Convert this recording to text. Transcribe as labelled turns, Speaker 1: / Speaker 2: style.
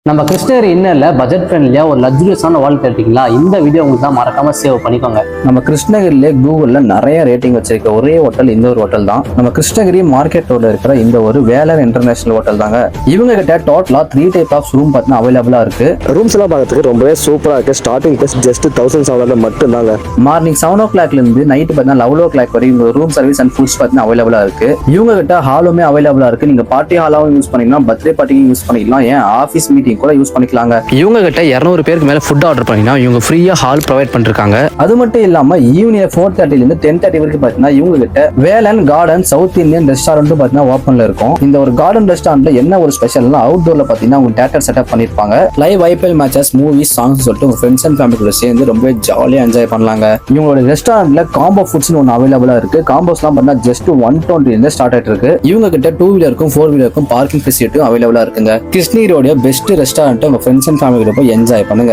Speaker 1: நம்ம கிருஷ்ணகிரி இன்னல்ல பட்ஜெட் ஃப்ரெண்ட்லியா ஒரு லக்ஸுரியஸான வால் தேடிங்களா? இந்த வீடியோ உங்களுக்கு தான் மறக்காம சேவ் பண்ணிக்கோங்க.
Speaker 2: நம்ம கிருஷ்ணகிரியிலே கூகுள்ல நிறைய ரேட்டிங் வச்சிருக்க ஒரே ஹோட்டல் இந்த ஒரு ஹோட்டல் தான். நம்ம கிருஷ்ணகிரி மார்க்கெட் ரோட்ல இருக்கிற இந்த ஒரு வேலர் இன்டர்நேஷனல் ஹோட்டல் தாங்க. இவங்க கிட்ட டோட்டலா 3 டைப் ஆஃப் ரூம் பார்த்தீங்கன்னா அவைலபிளா இருக்கு.
Speaker 3: ரூம்ஸ் எல்லாம் பார்க்கறதுக்கு ரொம்பவே சூப்பரா இருக்கு. ஸ்டார்டிங் பிரைஸ் ஜஸ்ட் 1700 மட்டும் தாங்க.
Speaker 2: மார்னிங் 7 o'clock இருந்து நைட் பார்த்தீங்கன்னா 11 o'clock வரைக்கும் ரூம் சர்வீஸ் அண்ட் ஃபுட்ஸ் பார்த்தீங்கன்னா அவைலபிளா இருக்கு. இவங்க கிட்ட ஹாலுமே அவைலபிளா இருக்கு. நீங்க பார்ட்டி ஹாலாவும் யூஸ் பண்ணிக்கலாம், பர்த்டே பார்ட்டிக்கும் யூஸ் பண்ணிக்கலாம், ஏன் ஆஃபீஸ் மீட்டிங் கூட யூஸ் பண்ணிக்கலாங்க.
Speaker 1: இவங்க கிட்ட 200 பேருக்கு மேல ஃபுட் ஆர்டர் பண்ணினா இவங்க ஃப்ரீயா ஹால் ப்ரொவைட் பண்ணிருக்காங்க.
Speaker 2: அது மட்டும் இல்லாம ஈவினிங் 4:30 இருந்து 10:30 வரைக்கும் பாத்தீங்கன்னா இவங்க கிட்ட Velan garden south Indian restaurant பாத்தீங்கன்னா ஓப்பன்ல இருக்கும். இந்த ஒரு கார்டன் ரெஸ்டாரண்ட்ல என்ன ஒரு ஸ்பெஷல்னா அவுட்டோர்ல பாத்தீங்கன்னா உங்க தியேட்டர் செட்டப் பண்ணிருப்பாங்க. Live IPL matches, movies, songs சொல்லிட்டு உங்க ஃப்ரெண்ட்ஸ் அண்ட் ஃபேமிலி கூட சேர்ந்து ரொம்ப ஜாலியா என்ஜாய் பண்ணலாங்க. இவங்களோட ரெஸ்டாரண்ட்ல காம்போ ஃபுட்ஸ்னு ஒன்று அவைலபிளா இருக்கு. காம்போஸ்லாம் பார்த்தீங்கன்னா ஜஸ்ட் 120 இருந்து ஸ்டார்ட் ஆயிட்டு இருக்கு. இவங்க கிட்ட 2 வீலருக்கும் 4 வீலருக்கும் பார்க்கிங் ஃபெசிலிட்டியும் அவைலபிளா இருக்குங்க. கிருஷ்ணகிரியோட பெஸ்ட் ரெஸ்டாரண்ட் உங்க ஃப்ரெண்ட்ஸ் அண்ட் ஃபேமிலி கூட போய் என்ஜாய் பண்ணுங்க.